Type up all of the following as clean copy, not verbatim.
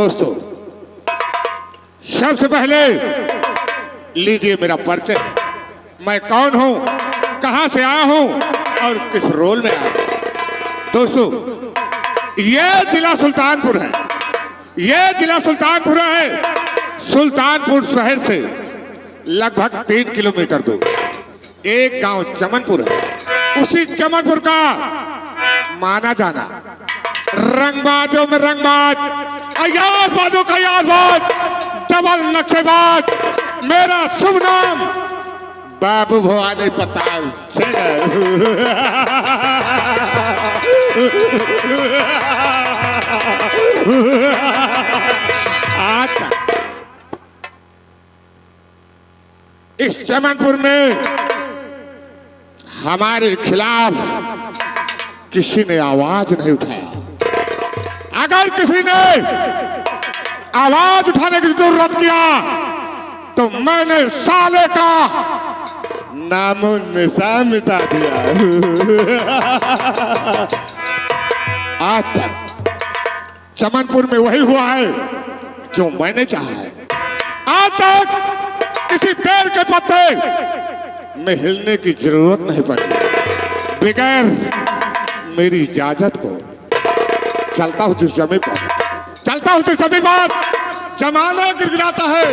दोस्तों, सबसे पहले लीजिए मेरा परिचय। मैं कौन हूं, कहां से आया हूं और किस रोल में आया हूं। दोस्तों, यह जिला सुल्तानपुर है। यह जिला सुल्तानपुर है। सुल्तानपुर शहर से लगभग 3 किलोमीटर दूर एक गांव चमनपुर है। उसी चमनपुर का माना जाना रंगबाजों में रंगबाज, अयाजबाजों का अयाजबाज, डबल नक्शेबाज, मेरा शुभ नाम बाबू भवानी प्रताप सिंह। आज इस चमनपुर में हमारे खिलाफ किसी ने आवाज नहीं उठाया। अगर किसी ने आवाज उठाने की जरूरत किया तो मैंने साले का नामो निशान मिटा दिया। आज तक चमनपुर में वही हुआ है जो मैंने चाहा है। आज तक किसी पेड़ के पत्ते में हिलने की जरूरत नहीं पड़ी। बगैर मेरी इजाजत को चलता हूं जिस जमीन पर, चलता हूं जिस जमीन पर, जमाना गिड़गिड़ाता है।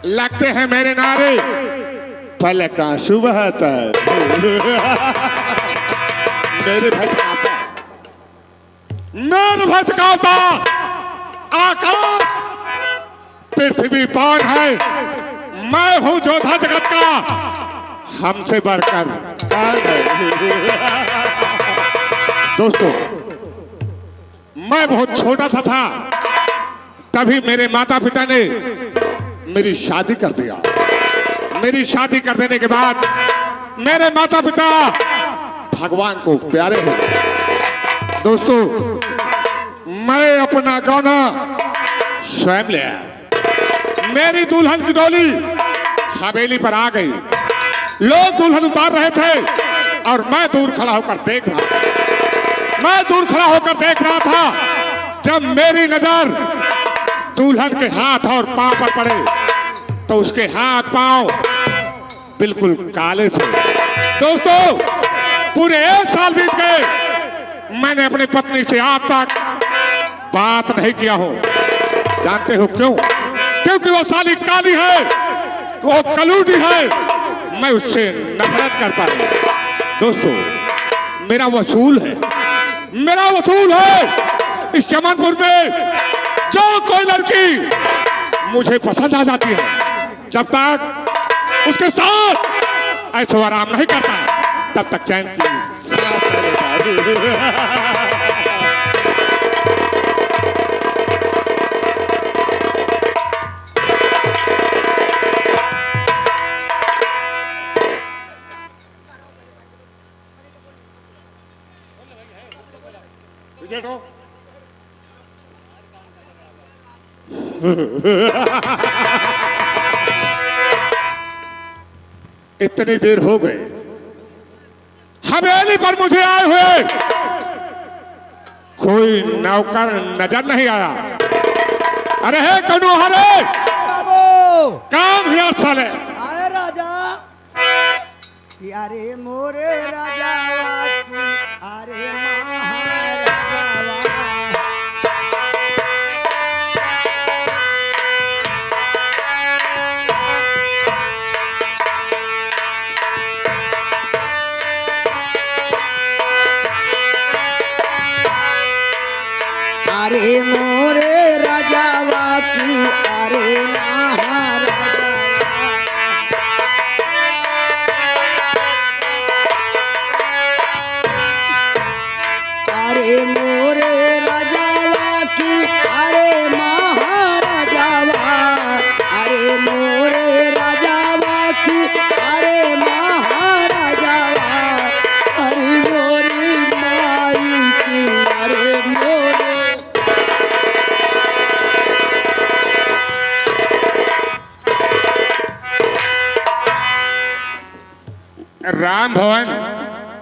लगते हैं मेरे नारे, पलक का आंसू बहाता है। मेरे भसकाता, मेरे भसकाता आकाश, पृथ्वी पान है। मैं हूं जोधा जगत का, हमसे बढ़कर दोस्तों, मैं बहुत छोटा सा था तभी मेरे माता पिता ने मेरी शादी कर दिया। मेरी शादी कर देने के बाद मेरे माता पिता भगवान को प्यारे हो गए। दोस्तों, मैं अपना गौना स्वयं ले आया। मेरी दुल्हन की डोली हवेली पर आ गई। लोग दुल्हन उतार रहे थे और मैं दूर खड़ा होकर देख रहा था। मैं दूर खड़ा होकर देख रहा था। जब मेरी नजर दुल्हन के हाथ और पांव पर पड़े तो उसके हाथ पांव बिल्कुल काले थे। दोस्तों, पूरे 1 साल बीत गए, मैंने अपनी पत्नी से आज तक बात नहीं किया हो। जानते हो क्यों? क्योंकि वो साली काली है, वो कलूटी है। मैं उससे नफरत करता हूं। दोस्तों, मेरा वसूल है, मेरा वसूल है। इस चमनपुर में जो कोई लड़की मुझे पसंद आ जाती है, जब तक उसके साथ ऐशो आराम नहीं करता तब तक चैन की सांस नहीं लेता। इतनी देर हो गए, हवेली पर मुझे आए हुए कोई नौकर नजर नहीं आया। अरे हे कनु, हरे काम हिया साले आए राजा, अरे मोरे राजा, अरे महाराजा। अरे मोरे राजावा की, अरे महाराजा। अरे मोरे राजावा की, अरे महाराजावा। अरे मोरे राजावा की, अरे महाराजावा। अरे मोरी माई की, अरे मोरे। राम भवन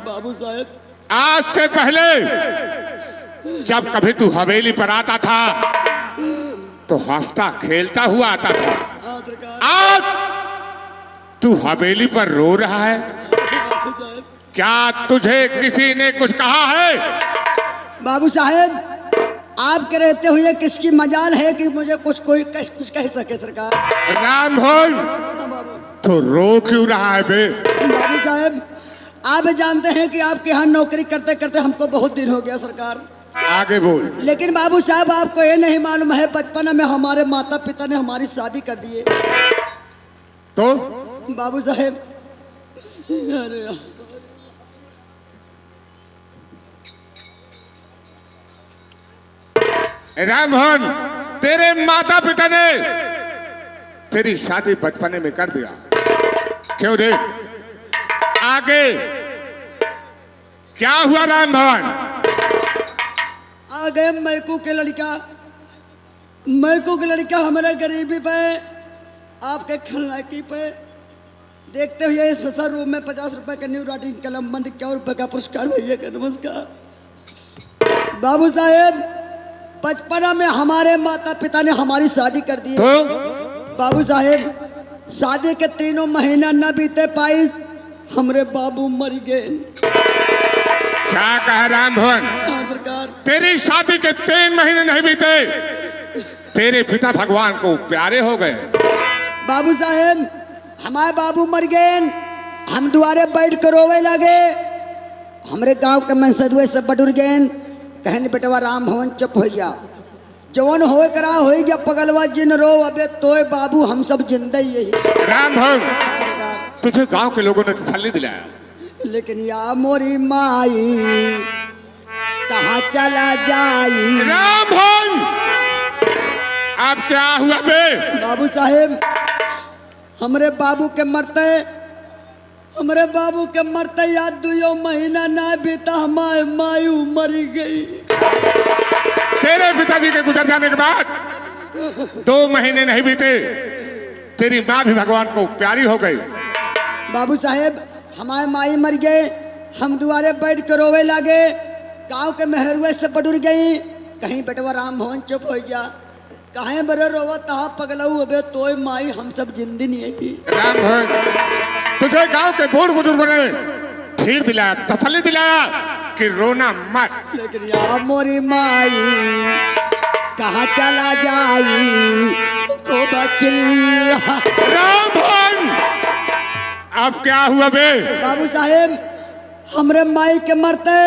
बाबू साहब, आज से पहले जब कभी तू हवेली पर आता था तो हंसता खेलता हुआ आता था। हाँ सरकार। आज तू हवेली पर रो रहा है। बाबू साहब, क्या तुझे किसी ने कुछ कहा है? बाबू साहेब, आपके रहते हुए किसकी मजाल है कि मुझे कुछ कह सके सरकार। राम भोज, हाँ बाबू। तो रो क्यों रहा है बे? बाबू साहेब, आप जानते हैं कि आपके यहाँ नौकरी करते करते हमको बहुत दिन हो गया सरकार। आगे बोल। लेकिन बाबू साहब, आपको ये नहीं मालूम है, बचपन में हमारे माता पिता ने हमारी शादी कर दी है। तो बाबू साहेब, अरे राममोहन, तेरे माता पिता ने तेरी शादी बचपने में कर दिया, क्यों रे? आगे क्या हुआ राममोहन? आ गए मैकू के लड़का हमारे गरीबी पे, आपके खलनायकी पे देखते हुए इस फसा रूम में 50 रुपए का न्यू राइटिंग कलम बंद 1 रुपए का पुरस्कार भैया का नमस्कार। बाबू साहेब, बचपना में हमारे माता पिता ने हमारी शादी कर दी। तो बाबू साहेब, शादी के 3 महीना न बीते पाइस हमरे बाबू मर गए। क्या कहा राममोहन? हाँ सरकार। तेरी शादी के 3 महीने नहीं बीते, तेरे पिता भगवान को प्यारे हो गए। बाबू साहेब, हमारे बाबू मर गए, हम दुआरे बैठ कर रोवे लगे। हमरे गांव के मनसदुए सब बटुर गए, कहने बेटवा राम भवन चुप हो जा, जवन होए करा हो गया पगलवा जिन रो, अबे तोय बाबू हम सब जिंदा ही यही। राममोहन, तुझे गांव के लोगों ने तसल्ली दिलाया, लेकिन या मोरी माई कहाँ चला जाई। राममोहन, अब क्या हुआ बे? बाबू साहेब, हमरे बाबू के मरते या 2 महीना ना बीता हमारे मायू मरी गई। तेरे पिताजी के गुजर जाने के बाद 2 महीने नहीं बीते, तेरी माँ भी भगवान को प्यारी हो गई। बाबू साहेब, हमारे माई मर गए, हम दुआरे बैठ कर रोवे लगे। गांव के मेहरुए से बटुर गई, कहीं बेटवा राम भवन चुप हो जा, कहे बरे रोवा तहा पगलऊ, अबे तोय माई हम सब जिंदी नहीं है। राममोहन, तुझे गांव के बूढ़ बुजुर्गों ने धीर दिलाया, तसल्ली दिलाया कि रोना मत। लेकिन या मोरी माई कहाँ चला जाई को बचिल्ला। राममोहन, अब क्या हुआ बे? बाबू साहेब, हमरे माई के मरते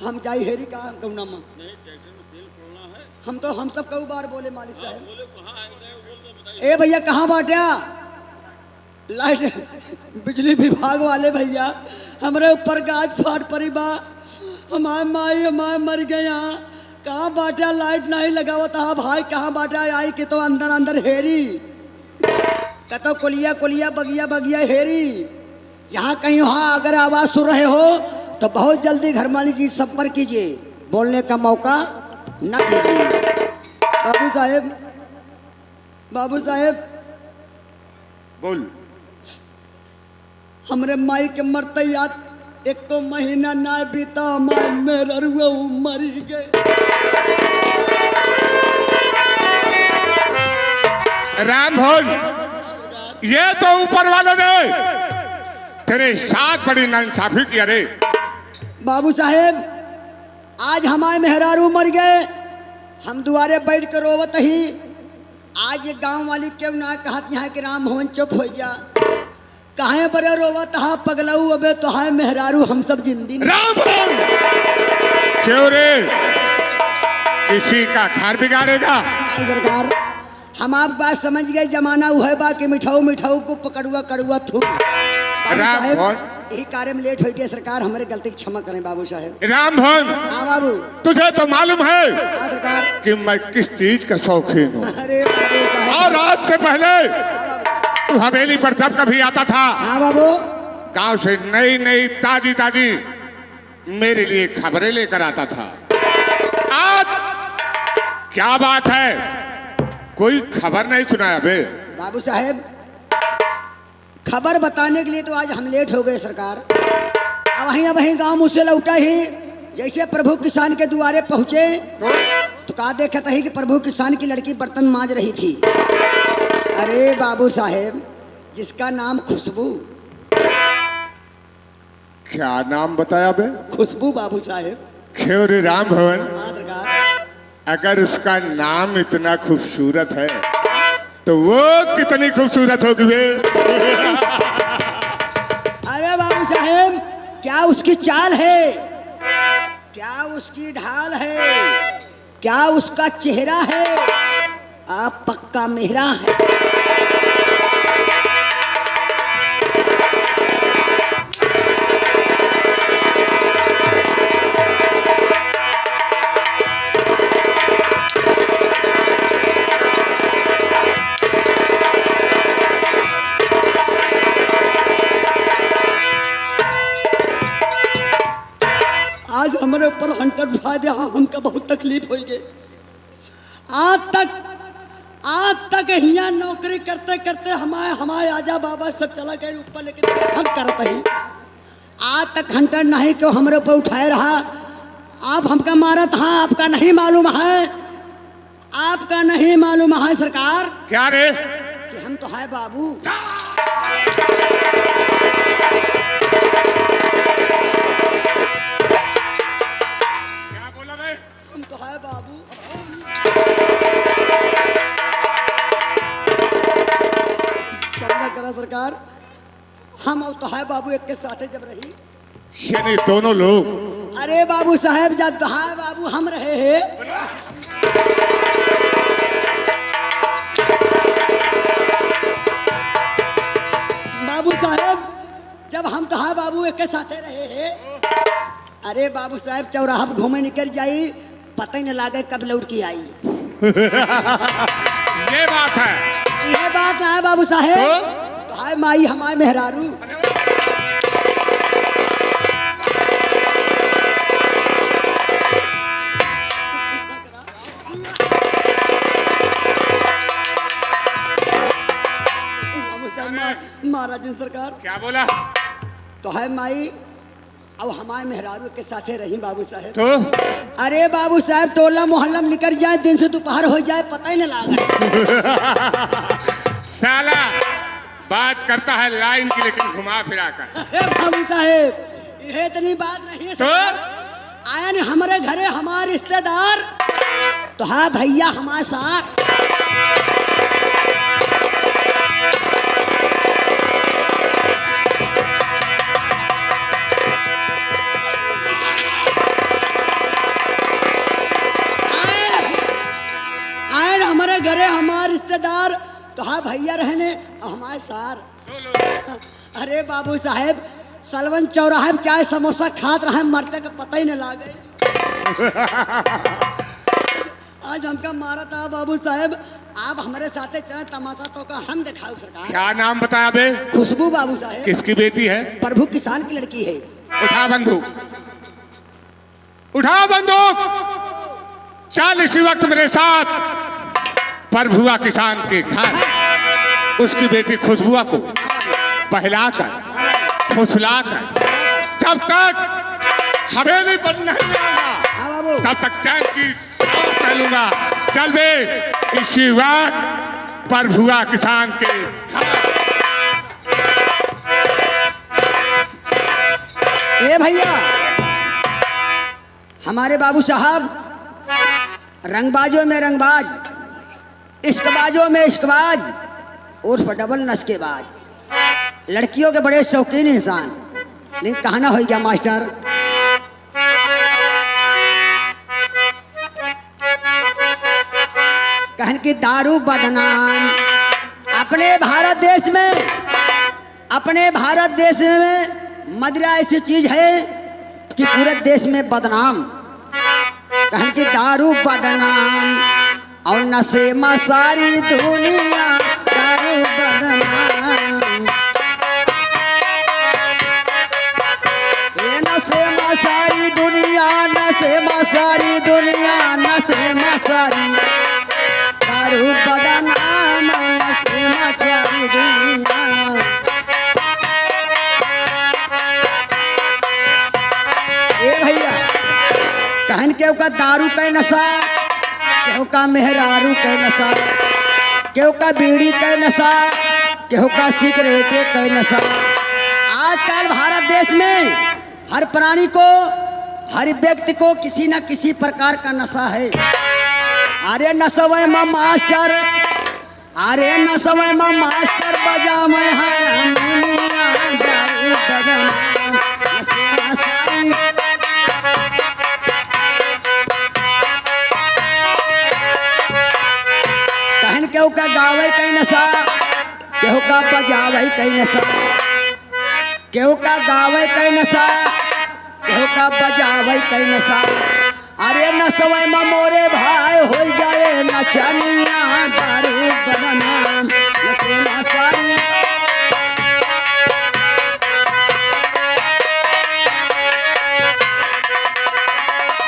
हम जाई हेरी कहा गौना में। हम सब कई बार बोले मालिक साहब। ए भैया कहाँ बांटा लाइट? बिजली विभाग वाले भैया हमारे ऊपर गाज फाट पड़ी बा, हमारे माई हमारे मर गए। यहाँ कहाँ बांटा लाइट नहीं लगावा था भाई, कहाँ बांटा आई कि तो अंदर अंदर हेरी कतो कोलिया बगिया हेरी। यहाँ कहीं वहाँ अगर आवाज़ सुन रहे हो तो बहुत जल्दी घर मालिक की संपर्क कीजिए, बोलने का मौका न दीजिए। बाबू साहेब बोल। हमरे माई के मरते याद 1 महीना ना बीता, हमारे मेरा रुआ मरी गए। राममोहन, ये तो ऊपर वाले ने तेरे साथ बड़ी नाइंसाफी की। अरे बाबू साहेब, आज हमारे मेहरारू मर गए, हम दुआरे बैठ कर रोवत ही। आज ये गांव वाली क्यों ना कहती है कि राम भवन चुप हो जा, कहे बड़े रोवत हा पगलऊ, अबे तो है मेहरारू हम सब जिंदी। राममोहन, क्यों रे? किसी का घर बिगाड़ेगा? नहीं सरकार, हम आप बात समझ गए, जमाना हुआ बा कि मिठाऊ को पकड़ुआ कड़ुआ थू। यही कार्य में लेट हो गया सरकार, हमारे गलती की क्षमा करें बाबू साहेब। राममोहन, हाँ बाबू। तुझे तो मालूम है हाँ सरकार कि मैं किस चीज का शौकीन हूँ। अरे बाबू साहेब। और आज से पहले हाँ बाबू। तू हवेली पर जब कभी आता था, हाँ बाबू। गांव से नई ताजी मेरे लिए खबरें लेकर आता था। आज क्या बात है, कोई खबर नहीं सुनाया बे? बाबू साहेब, खबर बताने के लिए तो आज हम लेट हो गए सरकार। अब वहीं गांव मुझसे लौटा ही जैसे प्रभु किसान के द्वारे पहुंचे तो कहा देखा था ही कि प्रभु किसान की लड़की बर्तन मांज रही थी। अरे बाबू साहेब, जिसका नाम खुशबू। क्या नाम बताया बे? खुशबू बाबू साहेब। ख्योरी राम भवन। हाँ सरकार। अगर उसका नाम इतना खूबसूरत है तो वो कितनी खूबसूरत होगी बे? अरे बाबू साहेब, क्या उसकी चाल है, क्या उसकी ढाल है, क्या उसका चेहरा है, आप पक्का मेहरा है। आज हमारे ऊपर हंटर उठा दिया, हमका बहुत तकलीफ हो गई। आज तक यहाँ नौकरी करते करते हमारे आजा बाबा सब चला गए ऊपर, लेकिन हम करते ही आज तक हंटर नहीं क्यों हमारे ऊपर उठाए रहा। आप हमका मारा था, आपका नहीं मालूम है, आपका नहीं मालूम है सरकार। क्या रे? कि हम तो है बाबू। हम तो है बाबू। क्षमा करा सरकार, हम और तो है बाबू एक के साथ जब रही। यानी दोनों लोग? अरे बाबू साहब, जब तो है बाबू हम रहे हैं। बाबू साहब, जब हम तो है बाबू एक के साथ रहे हैं। अरे बाबू साहब, चौराहा पे घूमे निकल जाई, पता ही न लागे कब लौट के आई। ये बात है। ये बात ना है बाबू साहेब। तो हाय माई हमारे मेहरारू। महाराज सरकार। क्या बोला? तो है माई अब हमारे मेहरारू के साथे रही बाबू साहेब। तो अरे बाबू साहब, टोला मोहल्ला में निकल जाए, दिन से दोपहर हो जाए, पता ही नहीं लगा। साला बात करता है लाइन की, लेकिन घुमा फिरा कर। अरे बाबू साहेब, ये इतनी बात नहीं है। तो आया नहीं हमारे घरे हमारे रिश्तेदार, तो हाँ भैया हमारे साथ। हमारे घरे हमारे रिश्तेदार, तो हाँ भैया रहने हमारे सार। अरे बाबू साहेब, सलवन चौराहे में चाय समोसा खात रहे, मरचा का पता ही नहीं लागे। आज हमका मारा था बाबू साहेब। आप हमारे साथे चले, तमाशा तो का हम दिखाओ सरकार। क्या नाम बताया बे? खुशबू बाबू साहेब। किसकी बेटी है? प्रभु किसान की लड़की है। उठा बंदूक, उठा बंदूक, चल इसी वक्त मेरे साथ प्रभुआ किसान के घर। उसकी बेटी खुशबुआ को बहलाकर, फुसलाकर, जब तक हवेली पर नहीं आऊंगा तब तक चैन की सांस न लूंगा। चल बे इसी वक्त प्रभुआ किसान के घर। ए भैया, हमारे बाबू साहब रंगबाजों में रंगबाज, इश्कबाजों में इश्कबाज, उर्फ डबल नशकेबाज, लड़कियों के बड़े शौकीन इंसान। लेकिन कहना हो गया मास्टर, कहन की दारू बदनाम अपने भारत देश में, अपने भारत देश में मदिरा ऐसी चीज है कि पूरे देश में बदनाम। कहन की दारू बदनाम और नशे में सारी दुनिया, दारू बदनाम। ये नशे में सारी दुनिया, नशे में सारी दुनिया, नशे में सारी दारू बदनाम, नशे में सारी दुनिया। केहू का दारू का नशा, केहू का मेहरारू का नशा, केहू का बीड़ी का नशा, केहू का सिगरेट का नशा। आजकल भारत देश में हर प्राणी को, हर व्यक्ति को किसी न किसी प्रकार का नशा है। अरे नशवे में मास्टर, अरे नशवे में मास्टर बजा में हारमोनिया, दारू बजना नशे नशाई। कहन केहू का गावे कई नशा, केहू का बजावे कई नशा, केहू का गावे कई नशा, केहू का बजावे कई नशा। अरे नशवे में मोरे भाई हो जाए नचनिया, दारू बनन